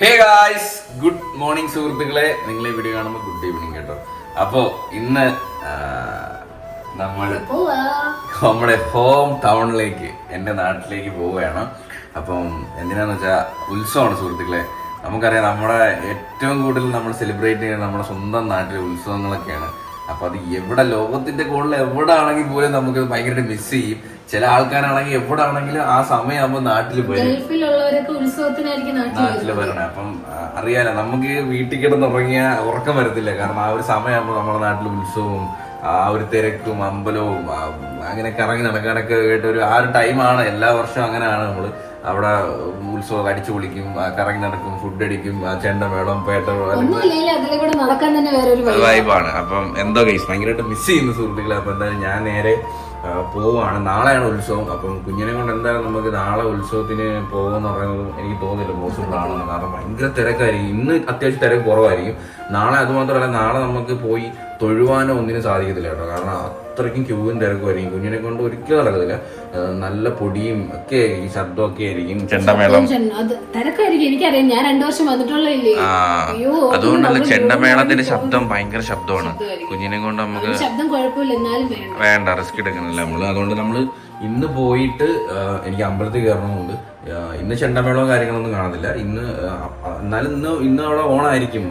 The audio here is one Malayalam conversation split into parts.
ഹേ ഗായ്സ്, ഗുഡ് മോർണിംഗ് സുഹൃത്തുക്കളെ. നിങ്ങൾ ഈ വീഡിയോ കാണുമ്പോൾ ഗുഡ് ഈവനിങ് കേട്ടോ. അപ്പോൾ ഇന്ന് നമ്മൾ നമ്മുടെ ഹോം ടൗണിലേക്ക്, എൻ്റെ നാട്ടിലേക്ക് പോവുകയാണ്. അപ്പം എന്തിനാന്ന് വെച്ചാൽ ഉത്സവമാണ് സുഹൃത്തുക്കളെ. നമുക്കറിയാം, നമ്മുടെ ഏറ്റവും കൂടുതൽ നമ്മൾ സെലിബ്രേറ്റ് ചെയ്യുന്നത് നമ്മുടെ സ്വന്തം നാട്ടിലെ ഉത്സവങ്ങളൊക്കെയാണ്. അപ്പം അത് എവിടെ, ലോകത്തിന്റെ കൂടുതൽ എവിടെ ആണെങ്കിൽ പോലും നമുക്ക് ഭയങ്കരമായിട്ട് മിസ് ചെയ്യും. ചില ആൾക്കാരാണെങ്കിൽ എവിടെ ആണെങ്കിലും ആ സമയമാകുമ്പോൾ നാട്ടിൽ വരും, നാട്ടിൽ വരണേ. അപ്പം അറിയാലോ, നമുക്ക് വീട്ടിൽ കിടന്നുറങ്ങിയ ഉറക്കം വരത്തില്ല. കാരണം ആ ഒരു സമയമാകുമ്പോൾ നമ്മുടെ നാട്ടിൽ ഉത്സവവും ആ ഒരു തിരക്കും അമ്പലവും അങ്ങനെ കറങ്ങി നടക്കാനൊക്കെ കേട്ട് ആ ഒരു ടൈമാണ്. എല്ലാ വർഷവും അങ്ങനെയാണ്. നമ്മള് അവിടെ ഉത്സവം അടിച്ചു പൊളിക്കും, കറങ്ങി നടക്കും, ഫുഡ് അടിക്കും, ചെണ്ടമേളം, പേട്ട വൈബാണ്. അപ്പം എന്തോ ഗൈസ് ഭയങ്കരമായിട്ട് മിസ് ചെയ്യുന്ന സുഹൃത്തുക്കളെ. അപ്പൊ എന്തായാലും ഞാൻ നേരെ പോവാണ്. നാളെയാണ് ഉത്സവം. അപ്പം കുഞ്ഞിനെ കൊണ്ട് എന്തായാലും നമുക്ക് നാളെ ഉത്സവത്തിന് പോകുമെന്ന് പറയുന്നത് എനിക്ക് തോന്നുന്നില്ല പോസിബിൾ ആണെന്ന്. കാരണം ഭയങ്കര തിരക്കായിരിക്കും. ഇന്ന് അത്യാവശ്യം തിരക്ക് കുറവായിരിക്കും. നാളെ അതുമാത്രമല്ല, നാളെ നമുക്ക് പോയി തൊഴുവാനോ ഒന്നിനും സാധിക്കത്തില്ല കേട്ടോ. കാരണം അത്രയ്ക്കും ക്യൂവും തിരക്കുമായിരിക്കും. കുഞ്ഞിനെ കൊണ്ട് ഒരിക്കലും നടക്കത്തില്ല. നല്ല പൊടിയും ഒക്കെ ഈ ശബ്ദമൊക്കെ ആയിരിക്കും. ചെണ്ടമേളം എനിക്കറിയാം, ഞാൻ 2 വർഷം വന്നിട്ടുള്ളതല്ലേ. അതുകൊണ്ടല്ല, ചെണ്ടമേളത്തിന്റെ ശബ്ദം ഭയങ്കര ശബ്ദമാണ്. കുഞ്ഞിനെ കൊണ്ട് നമുക്ക് ശബ്ദം കുഴപ്പമില്ല, എന്നാലും വേണ്ട, റിസ്ക് എടുക്കുന്നില്ല നമ്മള്. അതുകൊണ്ട് നമ്മള് ഇന്ന് പോയിട്ട് എനിക്ക് അമ്പലത്തിൽ കയറണമെന്നുണ്ട്. ഇന്ന് ചെണ്ടമേളവും കാര്യങ്ങളൊന്നും കാണത്തില്ല ഇന്ന്. എന്നാലും ഇന്ന് അവിടെ ഓണായിരിക്കും.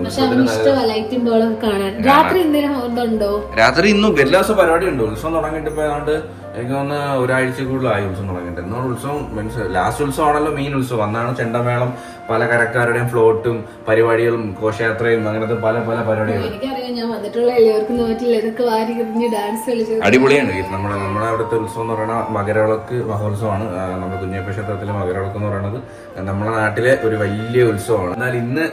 രാത്രി ഇന്നും എല്ലാ ദിവസവും പരിപാടി ഉണ്ട്. ഉത്സവം തുടങ്ങിയിട്ട് ഇപ്പൊ ഏതാണ്ട് എനിക്ക് തോന്നുന്നു ഒരാഴ്ച കൂടുതലായി ഉത്സവം തുടങ്ങിയിട്ട്. എന്നോട് ഉത്സവം മീൻസ് ലാസ്റ്റ് ഉത്സവമാണല്ലോ മെയിൻ ഉത്സവം. അന്നാണ് ചെണ്ടമേളം, പല കരക്കാരുടെയും ഫ്ലോട്ടും പരിപാടികളും ഘോഷയാത്രയും അങ്ങനത്തെ പല പല പരിപാടികളും. അടിപൊളിയാണ്. നമ്മുടെ അവിടുത്തെ ഉത്സവം എന്ന് പറയുന്നത് മകരവിളക്ക് മഹോത്സവമാണ്. നമ്മുടെ കുഞ്ഞപ്പ ക്ഷേത്രത്തിലെ മകരവിളക്ക് എന്ന് പറയുന്നത് നമ്മുടെ നാട്ടിലെ ഒരു വലിയ ഉത്സവമാണ്. എന്നാൽ ഇന്ന്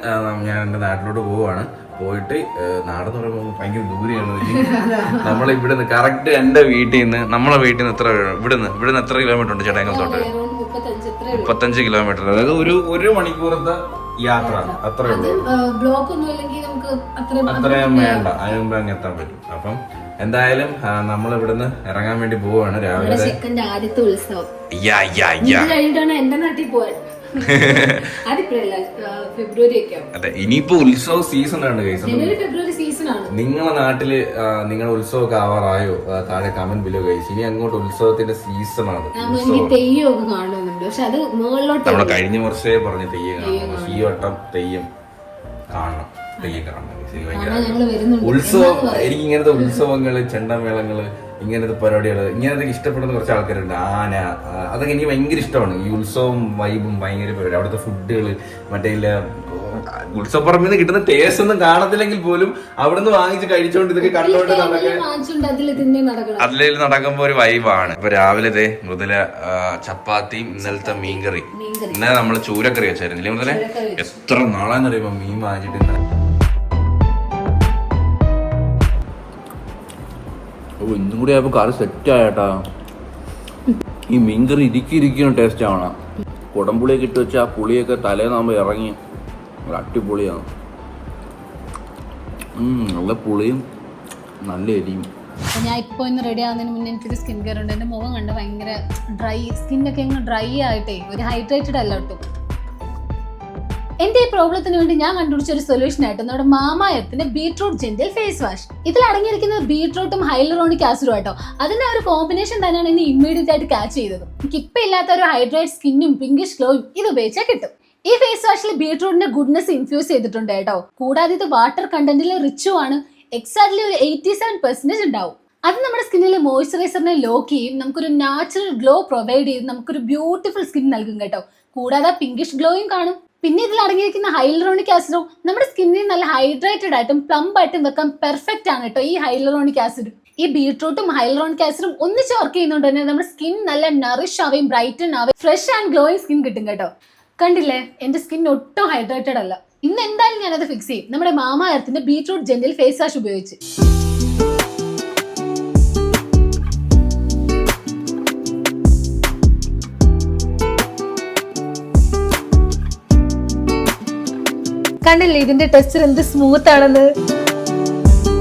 ഞാൻ എൻ്റെ നാട്ടിലോട്ട് പോവുകയാണ്. പോയിട്ട് നാടെന്ന് പറയുമ്പോൾ ഭയങ്കര ദൂരെയാണ്. നമ്മൾ ഇവിടുന്ന് കറക്റ്റ് എൻ്റെ വീട്ടിൽ നിന്ന്, നമ്മളെ വീട്ടിൽ നിന്ന് ഇവിടുന്ന് എത്ര കിലോമീറ്റർ ഉണ്ട് ചേട്ടാങ്കലത്തോട്ട്? 35 കിലോമീറ്റർ. അതായത് ഒരു മണിക്കൂറത്തെ യാത്ര, അത്രേ ഉള്ളൂ. അത്രയും വേണ്ട, അതിന് മുമ്പ് അങ്ങ് എത്താൻ പറ്റും. അപ്പം എന്തായാലും നമ്മൾ ഇവിടുന്ന് ഇറങ്ങാൻ വേണ്ടി പോവാണ് രാവിലെ. ആദ്യത്തെ ഉത്സവം എന്റെ നാട്ടിൽ പോവാൻ അതെ, ഇനിയിപ്പോ ഉത്സവ സീസൺ ആണ് ഗൈസ്. ഫെബ്രുവരി സീസൺ ആണ്. നിങ്ങളെ നാട്ടില് നിങ്ങളുടെ ഉത്സവമൊക്കെ ആവാറായോ? താഴെ കമന്റ് ബിലോ ഗൈസ്. ഇനി അങ്ങോട്ട് ഉത്സവത്തിന്റെ സീസൺ ആണ്. തെയ്യമൊക്കെ കാണുന്നുണ്ട്, പക്ഷെ അത് മുകളിലോട്ട് നമ്മള് കഴിഞ്ഞ വർഷമേ പറഞ്ഞ തെയ്യം കാണണം. ഈ വട്ടം തെയ്യം കാണണം, തെയ്യം കാണണം. ഉത്സവം, എനിക്ക് ഇങ്ങനത്തെ ഉത്സവങ്ങള്, ചെണ്ടമേളങ്ങള്, ഇങ്ങനത്തെ പരിപാടികള്, ഇങ്ങനത്തെ ഇഷ്ടപ്പെടുന്ന കുറച്ച് ആൾക്കാരുണ്ട്. ആന, അതൊക്കെ എനിക്ക് ഭയങ്കര ഇഷ്ടമാണ്. ഈ ഉത്സവം വൈബും ഭയങ്കര പരിപാടി. അവിടുത്തെ ഫുഡുകള്, മറ്റേ ഉത്സവപ്പറമ്പിൽ നിന്ന് കിട്ടുന്ന ടേസ്റ്റ് ഒന്നും കാണത്തില്ലെങ്കിൽ പോലും അവിടുന്ന് വാങ്ങിച്ച് കഴിച്ചോണ്ട് ഇതൊക്കെ കണ്ടോണ്ട് അതിൽ നടക്കുമ്പോ ഒരു വൈബാണ്. ഇപ്പൊ രാവിലെ മുതല ചപ്പാത്തിയും ഇന്നലത്തെ മീൻകറി. ഇന്നലെ നമ്മള് ചൂരക്കറി വെച്ചായിരുന്നില്ലേ മുതലേ? എത്ര നാളാന്ന് അറിയുമ്പോ മീൻ വാങ്ങിച്ചിട്ട്. ഇന്നും കൂടി ആയപ്പോ കറി സെറ്റ് ആയേട്ടാ. ഈ മീൻകറി ഇരിക്കും ടേസ്റ്റ് ആവണം. കുടംപുളിയൊക്കെ ഇട്ട് വെച്ചാൽ ആ പുളിയൊക്കെ തലേന്നാകുമ്പോൾ ഇറങ്ങി അടിപൊളിയാണ്. നല്ല പുളിയും നല്ല എരിയും. ഞാൻ ഇപ്പോൾ ഇന്ന് റെഡി ആവുന്നതിന് മുന്നേ എനിക്കൊരു സ്കിൻ കെയർ ഉണ്ട്. എൻ്റെ മുഖം കണ്ട് ഭയങ്കര സ്കിന്നൊക്കെ ഇങ്ങനെ ഡ്രൈ ആയിട്ടേ, ഒരു ഹൈഡ്രേറ്റഡ് അല്ല ഒട്ടും. എന്റെ ഈ പ്രോബ്ലത്തിന് വേണ്ടി ഞാൻ കണ്ടുപിടിച്ച ഒരു സൊല്യൂഷൻ ആയിട്ട് നമ്മുടെ മാമാഎർത്തിന്റെ ബീട്രൂട്ട് ജെന്റിൽ ഫേസ് വാഷ്. ഇതിൽ അടങ്ങിയിരിക്കുന്നത് ബീട്രൂട്ടും ഹൈലറോണിക് ആസിഡും ആട്ടോ. അതിന്റെ ഒരു കോമ്പിനേഷൻ തന്നെയാണ് എന്നെ ഇമ്മീഡിയറ്റ് ആയിട്ട് ക്യാച്ച് ചെയ്തത്. എനിക്ക് ഇപ്പൊ ഇല്ലാത്ത ഒരു ഹൈഡ്രേറ്റ് സ്കിന്നും പിങ്കിഷ് ഗ്ലോയും ഇത് ഉപയോഗിച്ചാൽ കിട്ടും. ഈ ഫേസ് വാഷിൽ ബീട്രൂട്ടിന്റെ ഗുഡ്നെസ് ഇൻഫ്യൂസ് ചെയ്തിട്ടുണ്ട് കേട്ടോ. കൂടാതെ ഇത് വാട്ടർ കണ്ടന്റിൽ റിച്ചും ആണ്. എക്സാക്ട്ലി ഒരു 87% ഉണ്ടാവും. അത് നമ്മുടെ സ്കിന്നിലെ മോയ്സ്ചറൈസറിനെ ലോക്ക് ചെയ്യും, നമുക്കൊരു നാച്ചുറൽ ഗ്ലോ പ്രൊവൈഡ് ചെയ്ത് നമുക്കൊരു ബ്യൂട്ടിഫുൾ സ്കിൻ നൽകും കേട്ടോ. കൂടാതെ പിങ്കിഷ് ഗ്ലോയും കാണും. പിന്നെ ഇതിൽ അടങ്ങിയിരിക്കുന്ന ഹൈലറോണിക് ആസിഡും നമ്മുടെ സ്കിന്നിൽ നല്ല ഹൈഡ്രേറ്റഡ് ആയിട്ടും പ്ലംപ് ആയിട്ടും വെക്കാൻ പെർഫെക്റ്റ് ആണ് കേട്ടോ ഈ ഹൈലറോണിക് ആസിഡ്. ഈ ബീട്രൂട്ടും ഹൈലറോണിക് ആസിഡും ഒന്നിച്ച് വർക്ക് ചെയ്യുന്നതുകൊണ്ട് തന്നെ നമ്മുടെ സ്കിൻ നല്ല നറിഷ് ആവുകയും ബ്രൈറ്റൻ ആവുകയും ഫ്രഷ് ആൻഡ് ഗ്ലോയിങ് സ്കിൻ കിട്ടും കേട്ടോ. കണ്ടില്ലേ, എന്റെ സ്കിൻ ഒട്ടും ഹൈഡ്രേറ്റഡ് അല്ല. ഇന്ന് എന്തായാലും ഞാനത് ഫിക്സ് ചെയ്യും നമ്മുടെ മാമാഎർത്തിന്റെ ബീട്രൂട്ട് ജെന്റിൽ ഫേസ് വാഷ് ഉപയോഗിച്ച്. കണ്ടില്ലേ ഇതിന്റെ ടെക്സ്ചർ എന്ത് സ്മൂത്ത് ആണെന്ന്.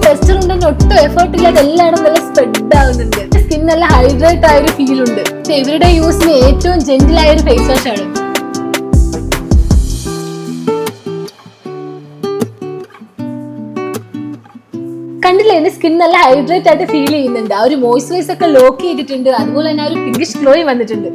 ടെക്സ്ചർ ഉണ്ടെങ്കിൽ ഒട്ടും എഫേർട്ട് ഇല്ലാതെ എല്ലായിടും നല്ല സ്പ്രെഡ് ആവുന്നുണ്ട്. സ്കിൻ നല്ല ഹൈഡ്രേറ്റ് ആയ ഒരു ഫീൽ ഉണ്ട്. ഇവരുടെ യൂസിന് ഏറ്റവും ജെന്റിൽ ആയ ഒരു ഫേസ് വാഷ് ആണ്. കണ്ടില്ലേ എന്റെ സ്കിൻ നല്ല ഹൈഡ്രേറ്റ് ആയിട്ട് ഫീൽ ചെയ്യുന്നുണ്ട്. ആ ഒരു മോയ്സ്ചറൈസ് ഒക്കെ ലോക്ക് ചെയ്തിട്ടുണ്ട്. അതുപോലെ തന്നെ ആ ഒരു പിങ്കിഷ് ഗ്ലോയും വന്നിട്ടുണ്ട്.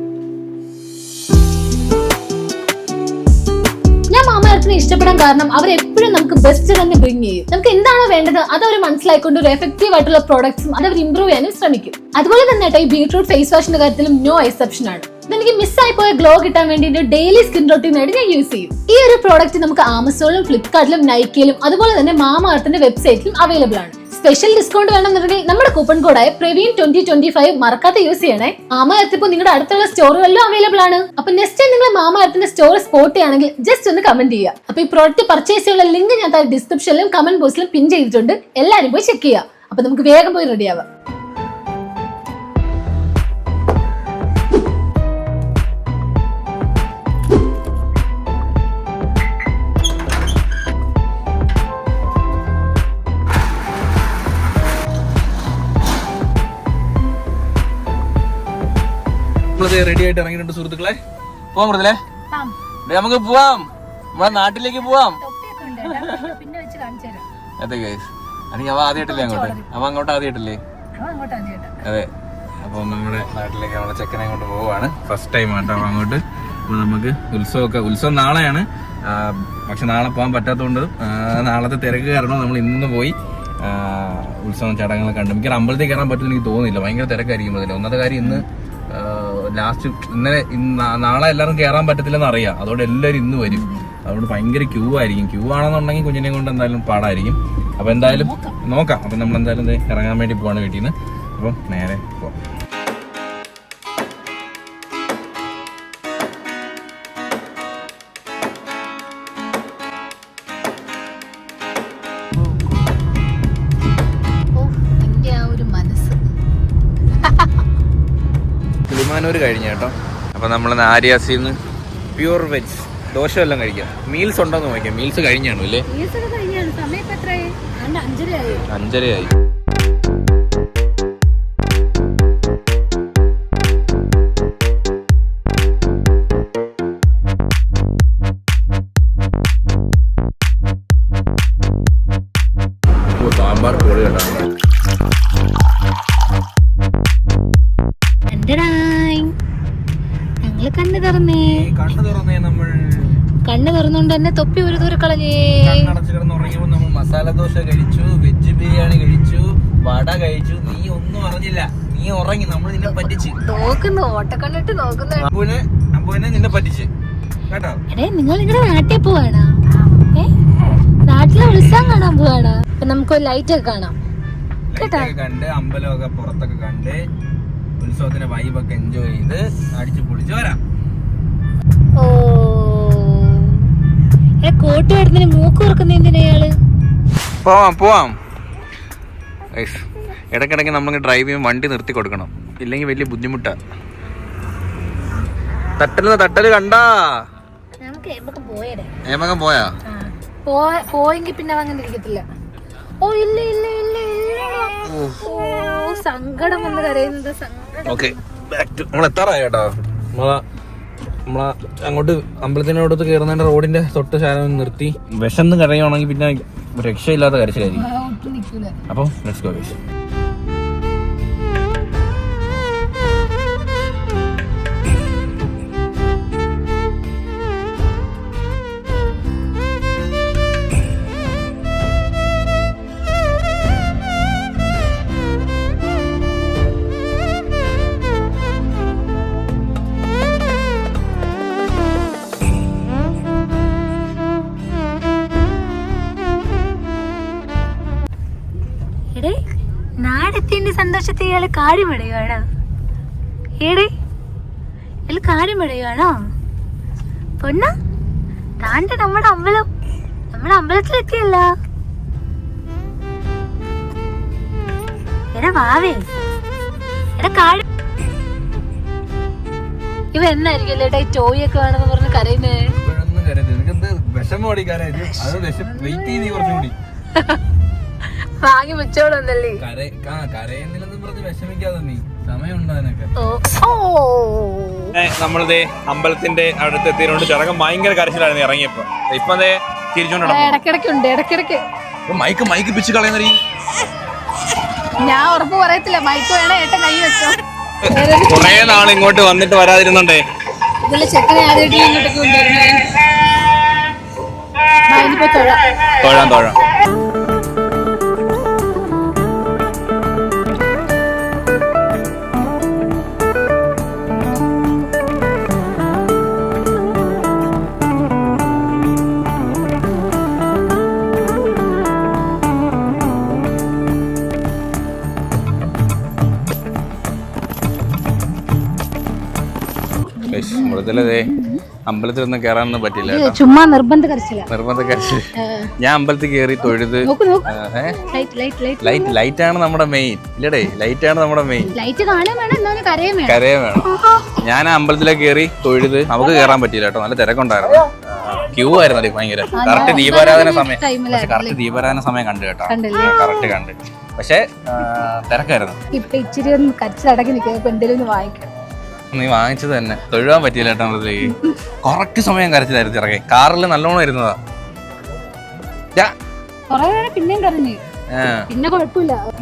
ഞാൻ മാമ എർത്തിനെ ഇഷ്ടപ്പെടാൻ കാരണം അവർ എപ്പോഴും നമുക്ക് ബെസ്റ്റ് തന്നെ ബ്രിങ് ചെയ്യും. നമുക്ക് എന്താണോ വേണ്ടത് അത് അവർ മനസ്സിലായിക്കൊണ്ട് ഒരു എഫക്റ്റീവ് ആയിട്ടുള്ള പ്രോഡക്ട്സും അത് അവർ ഇംപ്രൂവ് ചെയ്യാനും ശ്രമിക്കും. അതുപോലെ തന്നെ ഈ ബീട്രൂട്ട് ഫേസ് വാഷിന്റെ കാര്യത്തിലും നോ എക്സെപ്ഷൻ ആണ്. ഇതെനിക്ക് മിസ്സായി പോയ ഗ്ലോ കിട്ടാൻ വേണ്ടിയിട്ട് ഡെയിലി സ്കിൻ റൊട്ടീനായിട്ട് ഞാൻ യൂസ് ചെയ്യും. ഈ ഒരു പ്രോഡക്റ്റ് നമുക്ക് ആമസോണിലും ഫ്ലിപ്കാർട്ടിലും നൈക്കയിലും അതുപോലെ തന്നെ മാമ എർത്തിന്റെ വെബ്സൈറ്റിലും അവൈലബിൾ ആണ്. സ്പെഷ്യൽ ഡിസ്കൗണ്ട് വേണമെന്നുണ്ടെങ്കിൽ നമ്മുടെ കൂപ്പൺ കോഡായ പ്രവീൺ 2025 മറക്കാതെ യൂസ് ചെയ്യണേ. മാമ എർത്ത് ഇപ്പോൾ നിങ്ങളുടെ അടുത്തുള്ള സ്റ്റോറുകളിലും അവൈലബിൾ ആണ്. അപ്പൊ നെക്സ്റ്റ് ടൈം നിങ്ങൾ മാമ എർത്തിന്റെ സ്റ്റോർ സ്പോട്ട് ചെയ്യുകയാണെങ്കിൽ ജസ്റ്റ് ഒന്ന് കമന്റ് ചെയ്യുക. അപ്പൊ ഈ പ്രോഡക്റ്റ് പർച്ചേസ് ചെയ്യാനുള്ള ലിങ്ക് ഞാൻ ഡിസ്ക്രിപ്ഷനിലും കമന്റ് ബോക്സിലും പിൻ ചെയ്തിട്ടുണ്ട്. എല്ലാവരും പോയി ചെക്ക് ചെയ്യുക. അപ്പൊ നമുക്ക് വേഗം പോയി റെഡി ആവാം. റെഡി ആയിട്ട് ഇറങ്ങിയിട്ടുണ്ട് സുഹൃത്തുക്കളെ. പോവാം മൃദുലേ, നമുക്ക് പോവാം, നമ്മളെ നാട്ടിലേക്ക് പോവാം. അതെ ഗൈസ്, അല്ലെങ്കിൽ അവ ആദ്യമായിട്ടില്ലേ അങ്ങോട്ട്, അവ അങ്ങോട്ട് ആദ്യമായിട്ടില്ലേ? അതെ. അപ്പൊ നമ്മുടെ നാട്ടിലേക്ക് നമ്മളെ ചെക്കനെ കൊണ്ട് പോവാണ്. ഫസ്റ്റ് ടൈം ആട്ടോ അവ അങ്ങോട്ട്. അപ്പൊ നമുക്ക് ഉത്സവം നാളെയാണ്. പക്ഷെ നാളെ പോകാൻ പറ്റാത്തതുകൊണ്ട് നാളത്തെ തിരക്ക് കാരണം നമ്മൾ ഇന്ന് പോയി ഉത്സവം ചടങ്ങുകൾ കണ്ടു. എനിക്ക് അമ്പലത്തിൽ കയറാൻ പറ്റുമെന്ന് എനിക്ക് തോന്നുന്നില്ല, ഭയങ്കര തിരക്കായിരിക്കും. അതിൽ ഒന്നാമത്തെ കാര്യം ഇന്ന് ലാസ്റ്റ് നാളെ എല്ലാവരും കയറാൻ പറ്റത്തില്ലെന്ന് അറിയാം. അതുകൊണ്ട് എല്ലാവരും ഇന്ന് വരും. അതുകൊണ്ട് ഭയങ്കര ക്യൂ ആയിരിക്കും. ക്യൂ ആണെന്നുണ്ടെങ്കിൽ കുഞ്ഞിനെ കൊണ്ട് എന്തായാലും പാടായിരിക്കും. അപ്പൊ എന്തായാലും നോക്കാം. അപ്പൊ നമ്മൾ എന്തായാലും ഇറങ്ങാൻ വേണ്ടി പോവാണ് വീട്ടിൽ നിന്ന്. അപ്പം നേരെ പോവാം. കിളിമാനൂര് കഴിഞ്ഞ കേട്ടോ. അപ്പൊ നമ്മൾ ആര്യാസിന്ന് പ്യൂർ വെജ് ദോശ എല്ലാം കഴിക്കാം. മീൽസ് ഉണ്ടോന്ന് നോക്കിയാൽ മീൽസ് കഴിഞ്ഞാണോ അല്ലേ? 5:30 സാമ്പാർ പൊളി കേട്ടോ. കണ്ണ് തുറന്നുകൊണ്ട് തന്നെ തൊപ്പി ഒരു ദൂരം കളഞ്ഞേ. നമ്മൾ മസാല ദോശ കഴിച്ചു, വെജ് ബിരിയാണി കഴിച്ചു, വട കഴിച്ചു. നീ ഒന്നും അറിഞ്ഞില്ല, നീ ഉറങ്ങി. നമ്മൾ നിന്നെ പറ്റിച്ച് നോക്കുന്നു, ഓട്ടക്കണ്ണിട്ട് നോക്കുന്നു. നിന്നെ പറ്റിച്ച് കേട്ടോ. നിങ്ങൾ നിങ്ങളുടെ നാട്ടിൽ പോവാണോ? നാട്ടിലെ ഉത്സവം കാണാൻ പോവാണോ? അപ്പൊ നമുക്ക് ലൈറ്റ് ഒക്കെ കാണാം കേട്ടോ. കണ്ട് അമ്പലമൊക്കെ പുറത്തൊക്കെ കണ്ട് ഉത്സവത്തിന്റെ വൈബൊക്കെ എൻജോയ് ചെയ്ത് അടിച്ചു പൊളിച്ച് വരാം. ഓ, കോട്ട് എടുത്തിന് മൂക്ക് തുറക്കുന്ന എന്തിനാള്? പോവാം. ഇടയ്ക്കിടയ്ക്ക് നമ്മൾ ഡ്രൈവ് ചെയ്യുമ്പോൾ വണ്ടി നിർത്തി കൊടുക്കണം, ഇല്ലെങ്കിൽ വലിയ ബുദ്ധിമുട്ടാ. തട്ടല് കണ്ടാ ഏമകം പോയാ പോയെങ്കിൽ പിന്നെ അങ്ങനെ ഇരിക്കത്തില്ല. ഓ ഇല്ല ഇല്ല ഇല്ല ഇല്ല. ഓ സങ്കടം വന്ന് കരയുന്നത്. ഓക്കെ, നമ്മൾ എത്താറായി കേട്ടോ. നമ്മളെ അങ്ങോട്ട് അമ്പലത്തിനോടത്ത് കയറുന്നതിന്റെ റോഡിന്റെ തൊട്ട് ശാലം നിർത്തി. വിശന്ന് കരയുവാണെങ്കിൽ പിന്നെ രക്ഷയില്ലാത്ത കരച്ചിലായിരിക്കും. അപ്പൊ ലെറ്റ്സ് ഗോ ഗയ്സ്. നാടത്തിന്റെ സന്തോഷത്തെ ഇയാള് കാടിമടയാണോ? ഇയാള് കാടിമടയാണോ? പൊന്ന താണ്ട നമ്മുടെ അമ്പലത്തിലെത്തിയല്ല. എടാ വാവേ, എടാ കാട്. ഇവ എന്നായിരിക്കും ഈ ടോയ് ഒക്കെ വേണമെന്ന് പറഞ്ഞ് കരയുന്നേ? വാങ്ങി വെച്ചോളന്നല്ലേ. നമ്മളിതേ അമ്പലത്തിന്റെ അടുത്ത് എത്തിയതുകൊണ്ട് ചടങ്ങ് ഭയങ്കര കരച്ചിലായിരുന്നു ഇറങ്ങിയപ്പോ. ഇപ്പൊ അതേ തിരിച്ചോണ്ട് ഇടക്കിടക്കുണ്ട്. മൈക്ക് പിച്ച് കളയുന്ന ഞാൻ ഉറപ്പ് പറയത്തില്ല, മൈക്ക് വേണേ ഏട്ടൻ കൈ വെച്ചോ. കൊറേ നാൾ ഇങ്ങോട്ട് വന്നിട്ട് വരാതിരുന്നുണ്ടേ. ഇതിലെ ചെക്കനെ ആദ്യമായിട്ട് ഇങ്ങോട്ടേക്ക് കൊണ്ടുവരുന്നത്. തൊഴാം. മൃദുലതേ അമ്പലത്തിലൊന്നും കയറാനൊന്നും പറ്റില്ല, ചുമ്മാ നിർബന്ധ കരച്ചില്ല. ഞാൻ അമ്പലത്തിൽ കയറി തൊഴുത്. ലൈറ്റ് ആണ് നമ്മുടെ മെയിൻ, ഇല്ലടേ, ലൈറ്റ് ആണ് നമ്മുടെ മെയിൻ. കരയും വേണം. ഞാൻ ആ അമ്പലത്തിലേക്ക് കയറി തൊഴുത്. നമുക്ക് കയറാൻ പറ്റില്ല കേട്ടോ, നല്ല തിരക്കുണ്ടായിരുന്നു, ക്യൂ ആയിരുന്നു ഭയങ്കര. കറക്റ്റ് ദീപാരാധന സമയം കണ്ടു കേട്ടോ, കറക്റ്റ് കണ്ട്. പക്ഷെ തിരക്കായിരുന്നു. ഇച്ചിരി ഒന്ന് കരച്ചിലടക്കി നിൽക്കുക, എന്തെങ്കിലും വാങ്ങിക്കണം. നീ വാങ്ങിച്ചത് തന്നെ തൊഴുവാൻ പറ്റിയില്ല കേട്ടോ. നമ്മളത്തേക്ക് കറക്റ്റ് സമയം കരച്ചിലായിരുന്നു ഇറങ്ങി. കാറിൽ നല്ലോണം ഇരുന്നതാ.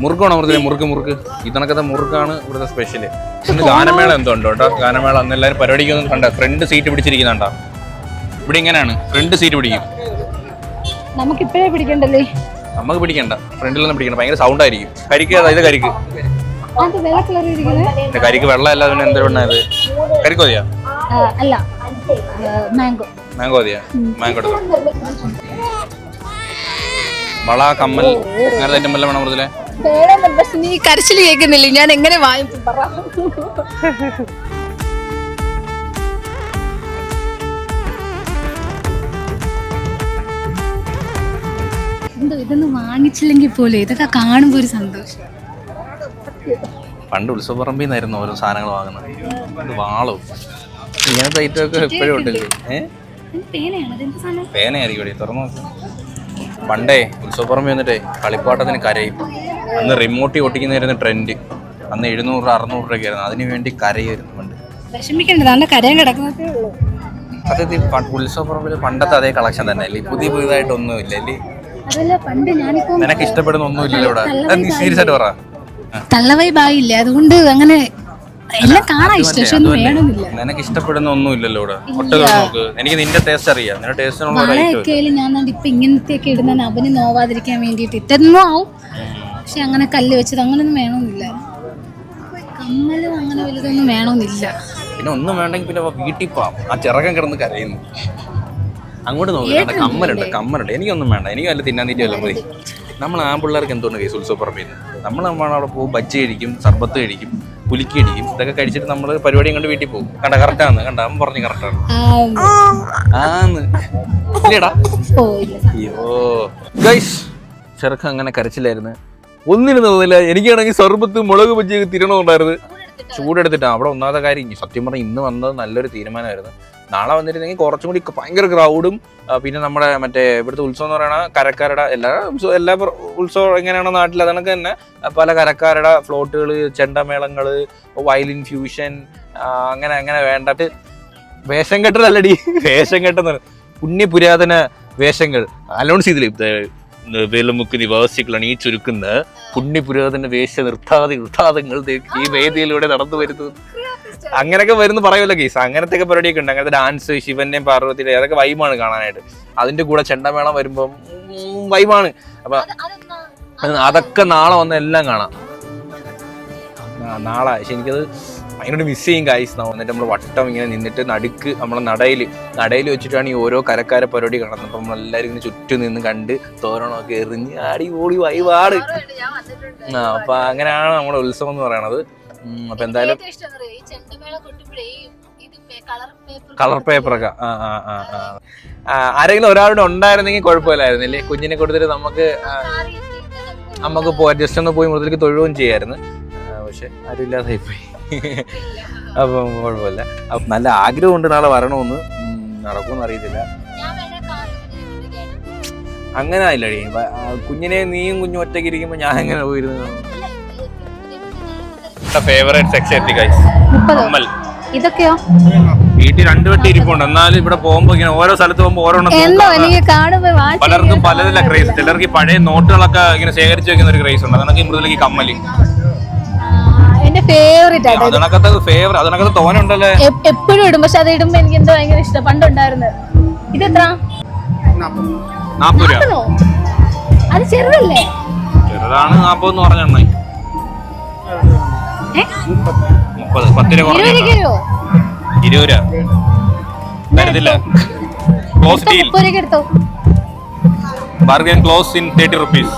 മുറുക്കാണോ മൃദുലേ? മുറുക്ക് ഇതണക്കത്തെ മുറുക്കാണ് ഇവിടുത്തെ സ്പെഷ്യല്. ഇന്ന് ഗാനമേള എന്തോ ഉണ്ടോ കേട്ടോ. ഗാനമേള അന്ന് എല്ലാവരും പരിപാടിക്കൊന്നും കണ്ട ഫ്രണ്ട് സീറ്റ് പിടിച്ചിരിക്കുന്നുണ്ടോ? ഇവിടെ ഇങ്ങനെയാണ്, ഫ്രണ്ട് സീറ്റ് പിടിക്കും. നമുക്കിപ്പോഴേ പിടിക്കണ്ടല്ലേ? നമുക്ക് പിടിക്കണ്ട, ഫ്രണ്ടിലൊന്നും പിടിക്കണ്ട, ഭയങ്കര സൗണ്ട് ആയിരിക്കും. കരിക്ക് ഇത് കരിക്ക് കരിക്ക് വെള്ളമല്ല, പിന്നെ എന്തൊരു കരിക്ക് മതിയാ? അല്ല, മാംഗോ മതിയാ? മാംഗോ എടുത്തോ. വള, കമ്മൽ, അങ്ങനത്തെ ഐറ്റം എല്ലാം വേണം മൃദുലേ? പക്ഷെ നീ കരച്ചിൽ കേൾക്കുന്നില്ലേ, ഞാൻ എങ്ങനെ വാങ്ങിച്ചു പറ. ഇതൊന്നും വാങ്ങിച്ചില്ലെങ്കിൽ പോലും ഇതൊക്കെ കാണുമ്പോ ഒരു സന്തോഷം. പണ്ട് ഉത്സവപ്പറമ്പിൽ നിന്നായിരുന്നു ഓരോ സാധനങ്ങൾ വാങ്ങുന്നത്. വാളും ഇങ്ങനത്തെ ഐറ്റമൊക്കെ എപ്പോഴും ഉണ്ടല്ലേ. പേനയായിരിക്കും ഇവിടെ, തുറന്നു നോക്കും. പണ്ടേ ഉത്സവപ്പറമ്പിൽ വന്നിട്ടേ കളിപ്പാട്ടത്തിന് കരയും. അന്ന് റിമോട്ടി ഒട്ടിക്കുന്നതായിരുന്നു ട്രെൻഡ്. അന്ന് 700-600 രൂപയ്ക്കായിരുന്നു, അതിന് വേണ്ടി കരയായിരുന്നു പണ്ട്. സത്യത്തിൽ ഉത്സവപ്പറമ്പിൽ പണ്ടത്തെ അതേ കളക്ഷൻ തന്നെ അല്ലേ? പുതിയതായിട്ടൊന്നും ഇല്ല അല്ലേ? നിനക്ക് ഇഷ്ടപ്പെടുന്ന ഒന്നും ഇല്ലല്ലോ ഇവിടെ? നീ സീരിയസ് ആയിട്ട് പറ. തള്ളവൈബായില്ല, അതുകൊണ്ട് അങ്ങനെ എല്ലാം കാണാൻ ഇഷ്ടം, പക്ഷെ ഒന്നും വേണമെന്നില്ല. നിനക്ക് ഇഷ്ടപ്പെടുന്ന ഒന്നും ഇല്ലല്ലോ ഇവിടെ. നോക്ക്, എനിക്ക് നിന്റെ ടേസ്റ്റ് അറിയാം. നിന്റെ ടേസ്റ്റിനുള്ള ഞാൻ ഇപ്പൊ ഇങ്ങനത്തെയൊക്കെ ഇടുന്ന അവന് നോവാതിരിക്കാൻ വേണ്ടിട്ട് ഇട്ടൊന്നും ആവും, പക്ഷെ അങ്ങനെ കല്ല് വെച്ചത് അങ്ങനൊന്നും വേണമെന്നില്ല. കമ്മലും അങ്ങനെ വലുതൊന്നും വേണമെന്നില്ല. പിന്നെ ഒന്നും വേണ്ടെങ്കിൽ പിന്നെ വീട്ടിൽ പോവാം. ആ ചിറകം കിടന്ന് കരയുന്നു. അങ്ങോട്ട് നോക്കില്ല, കമ്മലുണ്ട്. എനിക്കൊന്നും വേണ്ട, എനിക്ക് നല്ല തിന്നാൻ തീറ്റയല്ല പോയി. നമ്മൾ ആൺപിള്ളേർക്ക് എന്തുകൊണ്ട് കേസ് ഉത്സവപ്പറമ്പിൽ നമ്മളവിടെ പോകും, ബജ്ജി കഴിക്കും, സർബത്ത് കഴിക്കും, പുലിക്ക് കഴിക്കും. ഇതൊക്കെ കഴിച്ചിട്ട് നമ്മൾ പരിപാടിയും കണ്ട് വീട്ടിൽ പോകും. കറക്റ്റാന്ന് അവൻ പറഞ്ഞു, കറക്റ്റാണ് ആന്ന് ഇല്ലേടാ? അയ്യോ ഗൈസ്, ചെറുക്കം അങ്ങനെ കരച്ചില്ലായിരുന്നു, ഒന്നിനും തോന്നില്ല. എനിക്കാണെങ്കിൽ സർബത്ത് മുളക് ബജ്ജിയൊക്കെ തിരണമുണ്ടായിരുന്നു. ചൂടെടുത്തിട്ടാണ് അവിടെ ഒന്നാമത്തെ കാര്യം. സത്യം പറഞ്ഞാൽ ഇന്ന് വന്നത് നല്ലൊരു തീരുമാനമായിരുന്നു. നാളെ വന്നിരുന്നെങ്കിൽ കുറച്ചും കൂടി ഭയങ്കര ക്രൗഡും. പിന്നെ നമ്മുടെ മറ്റേ ഇവിടുത്തെ ഉത്സവം എന്ന് പറയുന്നത് കരക്കാരുടെ എല്ലാ ഉത്സവം എങ്ങനെയാണോ നാട്ടിൽ അതൊക്കെ തന്നെ പല കരക്കാരുടെ ഫ്ലോട്ടുകൾ, ചെണ്ടമേളങ്ങൾ, വയലിൻ ഫ്യൂഷൻ, അങ്ങനെ വേണ്ടിട്ട് വേഷം കെട്ടലല്ലടി, വേഷം കെട്ടെന്ന് പുണ്യപുരാതന വേഷങ്ങൾ അനൗൺസ് ചെയ്തില്ലേ? വേലമുക്ക് നിവാസികളാണ് ഈ ചുരുക്കുന്ന പുണ്യപുരാതന വേഷ നൃത്താദങ്ങൾ ഈ വേദിയിലൂടെ നടന്നു വരുന്നത്. അങ്ങനെയൊക്കെ വരുന്ന പറയുമല്ലോ കേസ്. അങ്ങനത്തെ ഒക്കെ പരിപാടിയൊക്കെ ഉണ്ട്. അങ്ങനത്തെ ഡാൻസ്, ശിവന്റെയും പാർവതിയുടെയും അതൊക്കെ വൈബാണ് കാണാനായിട്ട്. അതിന്റെ കൂടെ ചെണ്ടമേളം വരുമ്പം വൈബാണ്. അപ്പൊ അതൊക്കെ നാളെ വന്ന് എല്ലാം കാണാം. നാളെ പക്ഷെ എനിക്കത് ഭയങ്കര മിസ് ചെയ്യും കായ്സ്. എന്നിട്ട് നമ്മൾ വട്ടം ഇങ്ങനെ നിന്നിട്ട് നടുക്ക് നമ്മളെ നടയിൽ വെച്ചിട്ടാണ് ഈ ഓരോ കരക്കാരെ പരിപാടി കാണുന്നത്. അപ്പൊ നമ്മളെല്ലാരും ഇങ്ങനെ ചുറ്റും നിന്ന് കണ്ട് തോരണമൊക്കെ എറിഞ്ഞ് അടിപൊളി വൈബാണ്. അപ്പൊ അങ്ങനെയാണ് നമ്മുടെ ഉത്സവം എന്ന് പറയണത്. അപ്പൊ എന്തായാലും കളർ പേപ്പറൊക്കെ ആരെങ്കിലും ഒരാളുടെ ഉണ്ടായിരുന്നെങ്കിൽ കുഴപ്പമില്ലായിരുന്നില്ലേ? കുഞ്ഞിനെ കൊടുത്തിട്ട് നമുക്ക് ജസ്റ്റ് ഒന്ന് പോയി മൃദുലയ്ക്ക് തൊഴുകയും ചെയ്യായിരുന്നു. പക്ഷെ ആരും ഇല്ലാതായി പോയി. അപ്പം കുഴപ്പമില്ല. അപ്പം നല്ല ആഗ്രഹമുണ്ട് നാളെ വരണമെന്ന്. നടക്കുമെന്ന് അറിയത്തില്ല. അങ്ങനെ ആയില്ലടി, കുഞ്ഞിനെ നീയും കുഞ്ഞും ഒറ്റയ്ക്ക് ഇരിക്കുമ്പോ ഞാൻ എങ്ങനെ പോയിരുന്നു? ഫേവറേറ്റ് സെക്ഷൻ എത്തി ഗൈസ്. ഇതൊക്കെയോ വീട്ടിൽ 2 വെട്ടി ഇരിപ്പുണ്ട്. എന്നാലും ഇവിടെ പോകുമ്പോ ഇങ്ങനെ ഓരോ സ്ഥലത്ത് പോകുമ്പോ ഓരോന്നും പലർക്കും പലതില്ല ക്രേസ്. ചിലർക്ക് പഴയ നോട്ടുകളൊക്കെ ഇങ്ങനെ ശേഖരിച്ച് വെക്കുന്ന ഒരു ക്രേസ് ഉണ്ട്. അതൊക്കെ മൃദുലക്ക് കമ്മല് എന്റെ ഫേവറേറ്റ് ആണ്. അതിനകത്ത് തോനുണ്ടല്ലേ, എപ്പോഴും ഇടും. പക്ഷെ അത് ഇടുമ്പോ എനിക്ക് എന്തോ ഭയങ്കര ഇഷ്ടം. പണ്ടുണ്ടായിരുന്നു. ഇതെത്ര? 40 രൂപ. അത് ചെറുതല്ലേ? ചെറുതാണ് 40 എന്ന് പറഞ്ഞ 30 10 രൂപ 20 രൂപ തരത്തില്ല. Close deal. Bargain close in 30 rupees.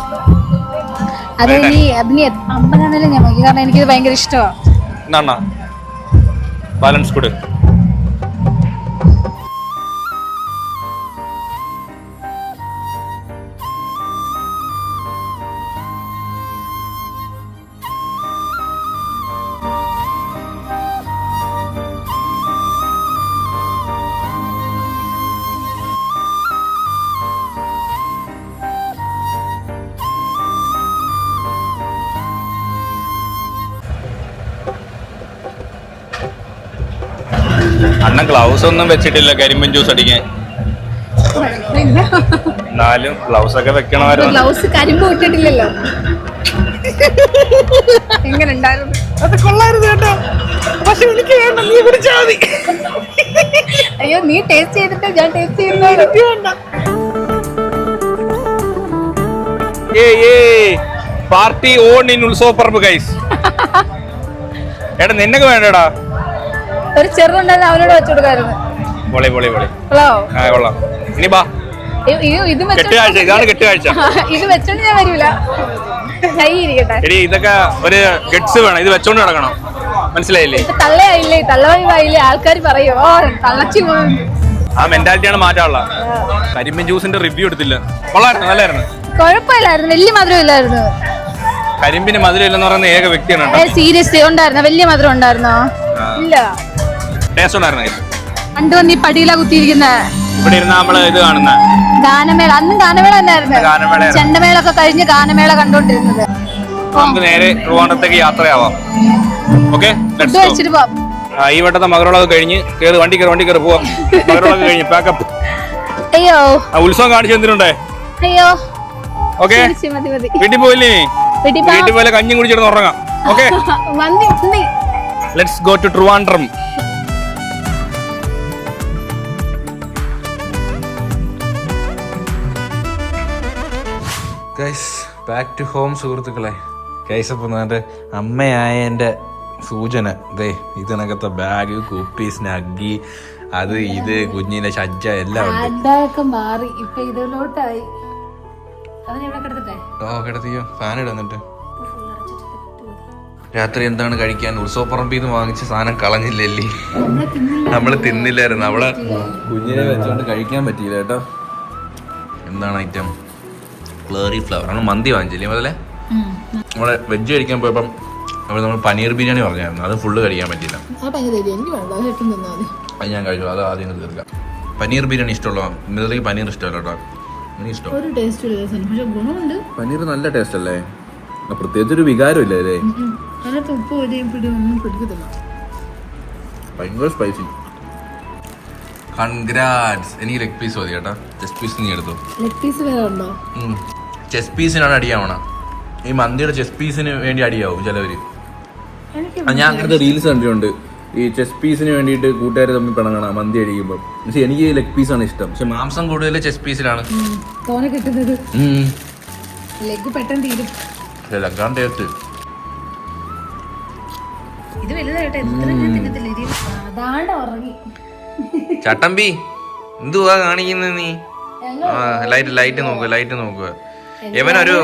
അത് ഇനി അതിന് 50 ആണല്ലേ ഞാൻ നോക്കി. കാരണം എനിക്കിത് ഭയങ്കര ഇഷ്ടമാണ്. എന്നാ ബാലൻസ് കൂടെ അണ്ണൻ ഗ്ലൗസ് ഒന്നും വെച്ചിട്ടില്ല കരിമ്പൻ ജ്യൂസ് അടിക്കാൻ. എന്നാലും ഗ്ലൗസ് ഒക്കെ വെക്കണമായിരുന്നു. ഗ്ലൗസ് കരിമ്പ് ഇട്ടിട്ടില്ലല്ലോ. എങ്ങനെ ഉണ്ടായിരുന്നു? അത് കൊള്ളായിരുന്നു കേട്ടോ. പക്ഷെ എനിക്ക് വേണ്ട, നീ കുടിച്ചാ മതി. അയ്യോ, നീ ടേസ്റ്റ് ചെയ്തിട്ട് ഞാൻ ടേസ്റ്റ് ചെയ്യുന്ന പാർട്ടി ഓൺ ഇൻ ഉത്സവപ്പറമ്പ് ഗൈസ്. എടാ നിന്നൊക്കെ വേണ്ടടാ. ഒരു ചെറുതുണ്ടായിരുന്നു, അവനോട് വെച്ചു കൊടുക്കായിരുന്നു. പൊളി പൊളി പൊളി. കൊള്ളാം. ഇനി ബാ, ഇതാണ് കെട്ടുകാഴ്ച. ഇത് വെച്ചോണ്ട് ഞാൻ വരൂല. എടി ഇതൊക്കെ ഒരു ഗട്സ് വേണം. ഇത് വെച്ചോണ്ട് നടക്കണം, മനസ്സിലായില്ലേ? തള്ളയായില്ലേ, തള്ളവായില്ലേ ആൾക്കാർ പറയോ തള്ളച്ചു പോകുന്നു. ആ മെന്റാലിറ്റിയാണ് മാറ്റാനുള്ള. കരിമ്പൻ ജ്യൂസിന്റെ റിവ്യൂ എടുത്തില്ല. കൊള്ളായിരുന്നു, നല്ലായിരുന്നു. കുഴപ്പമില്ലായിരുന്നു, വലിയ മധുരം ഇല്ലായിരുന്നു. കരിമ്പിന് മധുരം ഇല്ലെന്ന് പറയുന്ന ഏക വ്യക്തിയാണ്. സീരിയസ്ലി ഉണ്ടായിരുന്നോ? വലിയ മധുരം ഉണ്ടായിരുന്നോ? ഇല്ല. ടേസ്റ്റ് ഉണ്ടായിരുന്നു. പണ്ട് വന്ന് ഈ പടിയിലാ കുത്തിയിരിക്കുന്നത്. ഇവിടെ ഇരുന്ന് നമ്മള് ഇത് കാണുന്ന ഗാനമേള. അന്നും ഗാനമേള തന്നെയായിരുന്നു. ചെണ്ടമേളൊക്കെ കഴിഞ്ഞ് ഗാനമേള കണ്ടോണ്ടിരുന്നത്. നമുക്ക് നേരെ ട്രിവാൻഡ്രത്തേക്ക് യാത്രയാവാം. ഓക്കെ, വെച്ചിട്ട് പോവാം. ഈ വട്ടത്തെ മകരോളൊക്കെ കഴിഞ്ഞ് വണ്ടി കയറി പോവാം. മകരോളൊക്കെ കഴിഞ്ഞ് പാക്കപ്പ്. അയ്യോ, ഉത്സവം കാണിച്ചു തന്നിട്ടുണ്ടേ. അയ്യോ, ഓക്കെ. വീട്ടിൽ പോയില്ലേ? വീട്ടിൽ പോലെ കഞ്ഞി കുടിച്ചിരുന്ന് ഉറങ്ങാം. Okay, let's go to Trivandrum. Guys, back to home സുഹൃത്തുക്കളെ. ഗൈസ്, അപ്പോൾ എൻ്റെ അമ്മയായ എൻ്റെ സൂചന ദേ ഇതിനകത്തെ ബാഗ്, കുപ്പി, സ്നഗ്ഗി, അത് ഇത് കുഞ്ഞിന്റെ ഷജ്ജ എല്ലാം ഉണ്ട്. മാറി ഇപ്പൊ ഇതിലോട്ടായി. കിടത്തിയോ? ഫാൻ ഇടന്നിട്ട് രാത്രി എന്താണ് കഴിക്കാൻ? ഉത്സവപ്പറമ്പിൽ നിന്ന് വാങ്ങിച്ച സാധനം കളഞ്ഞില്ലല്ലേ? നമ്മള് തിന്നില്ലായിരുന്നു. അവളെ കുഞ്ഞിനെ വെച്ചോണ്ട് കഴിക്കാൻ പറ്റിയില്ല കേട്ടോ. എന്താണ് ഐറ്റം? ക്ലേറി ഫ്ലവർ ആണ്. മന്തി വാങ്ങിച്ചില്ലേ മുതലേ? നമ്മളെ വെജ് കഴിക്കാൻ പോയപ്പം അവിടെ നമ്മൾ പനീർ ബിരിയാണി പറഞ്ഞായിരുന്നു. അത് ഫുള്ള് കഴിക്കാൻ പറ്റിയില്ല. അത് ഞാൻ കഴിച്ചു. അത് ആദ്യം തീർക്കാം. പനീർ ബിരിയാണി ഇഷ്ടമുള്ള മുതലേക്ക് പനീർ ഇഷ്ടമല്ല കേട്ടോ. എനിക്ക് ഇഷ്ടം. പനീർ നല്ല ടേസ്റ്റ് അല്ലേ? പ്രത്യേകിച്ച് ഒരു വികാരം ഇല്ലേ അല്ലേ? ഭയങ്കര സ്പൈസി. കൺഗ്രാറ്റ്സ്. എനിക്ക് ലെഗ് പീസ് മതി കേട്ടോ. ചെസ്റ്റ് പീസ് നീ എടുത്തു. ചെസ്റ്റ് പീസിനാണ് അടിയാവണ. ഈ മന്തിയുടെ ചെസ്റ്റ് പീസിന് വേണ്ടി അടിയാവും ചിലവര്. ഞാൻ അങ്ങനത്തെ റീൽസ് കണ്ടിട്ടുണ്ട്. ഈ ചെസ്റ്റ് പീസിന് വേണ്ടിയിട്ട് കൂട്ടുകാർ തമ്മിൽ പിണങ്ങണം മന്തി അടിക്കുമ്പോൾ. പക്ഷെ എനിക്ക് ലെഗ് പീസാണ് ഇഷ്ടം. പക്ഷെ മാംസം കൂടുതൽ ചെസ്റ്റ് പീസിലാണ് കിട്ടുന്നത്. ലെഗ് പെട്ടെന്ന് തീരും. ലെഗാൻ ടേസ്റ്റ്. ചട്ടമ്പി എന്തുവാ കാണിക്കുന്നത് നീ? ലൈറ്റ് നോക്കുക. ഇവനൊരു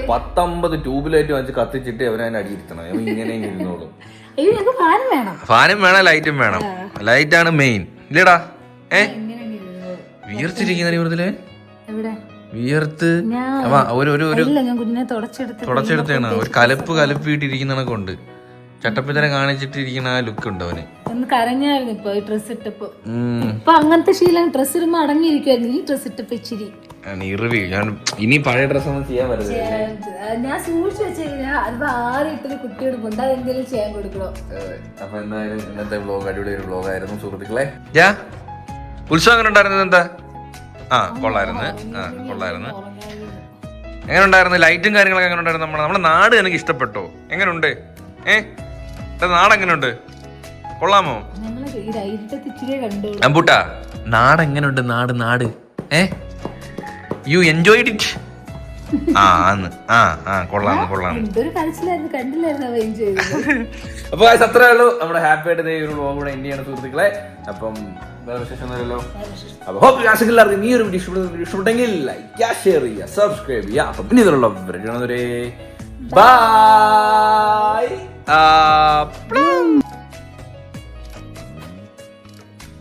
10-50 ട്യൂബ് ലൈറ്റ് വെച്ച് കത്തിച്ചിട്ട് അവനെ അടിയിരുത്തണം. ഇവൻ ഇങ്ങനെ ഇരുന്നോളും. ഫാനും വേണം, ലൈറ്റും വേണം. ലൈറ്റാണ് മെയിൻ ഇല്ലടാ. വിയർത്തിരിക്കുന്ന വെറുതെ വിയർത്ത് തുടച്ചെടുത്താണ്. ഒരു കലപ്പിട്ടിരിക്കുന്ന കൊണ്ട് ചട്ടപ്പിത്തരം കാണിച്ചിട്ട് ഇരിക്കുന്ന ആ ലുക്ക് ഉണ്ട് അവന്. ഒന്ന് കരഞ്ഞായിരുന്നു ഇപ്പൊ ഈ ഡ്രസ് ഇട്ടപ്പോ. ഇപ്പൊ അങ്ങനത്തെ ശീലം ഡ്രസ് ഇടുമ്പോ അടങ്ങിയിരിക്കുവായിരുന്നു. ഈ ഡ്രസ് ഇട്ടപ്പോ ഇച്ചിരി ഞാൻ ഇനി പഴയ ഡ്രസ്സൊന്നും ചെയ്യാൻ പറ്റില്ല. ഞാൻ സൂക്ഷിച്ചു വെച്ചാ അത് ആരിട്ടൊരു കുട്ടിയോട് കൊണ്ട് അതെന്തെങ്കിലും ചെയ്യാൻ കൊടുക്കണോ. അപ്പൊ എന്തായാലും ഇന്നത്തെ വ്ലോഗ് അടിപൊളി ഒരു വ്ലോഗായിരുന്നു സുഹൃത്തുക്കളെ. ഉത്സവം എങ്ങനെ ഉണ്ടായിരുന്നു? എന്താ കൊള്ളായിരുന്നു. എങ്ങനെ ഉണ്ടായിരുന്നു? ലൈറ്റും കാര്യങ്ങളൊക്കെ എങ്ങനെ ഉണ്ടായിരുന്നു? നമ്മുടെ നാട് എനിക്ക് ഇഷ്ടപ്പെട്ടോ? എങ്ങനെയുണ്ട്? നാട് എങ്ങനെയുണ്ട്? കൊള്ളാമോ? അമ്പൂട്ടാ നാട് എങ്ങനെയുണ്ട്? നാട് യു എൻജോയ്ഡ് ഇറ്റ്? കൊള്ളാം. അപ്പൊ അത്രേ ഉള്ളൂ. നമ്മുടെ ഹാപ്പി ആയിട്ട് ഒരു വ്ലോഗ് കൂടെ എൻഡ് ചെയ്യണം സുഹൃത്തുക്കളെ. അപ്പം വേറെ വിശേഷമൊന്നുമില്ലല്ലോ. അപ്പൊ ഹോപ്പ് എല്ലാവർക്കും ഈ ഒരു വീഡിയോ ഇഷ്ടപ്പെട്ടെങ്കിൽ ലൈക്ക് ചെയ്യുക, ഷെയർ ചെയ്യുക, സബ്സ്ക്രൈബ് ചെയ്യുക. അപ്പം ഇനി ഇതിലുള്ള ബൈ.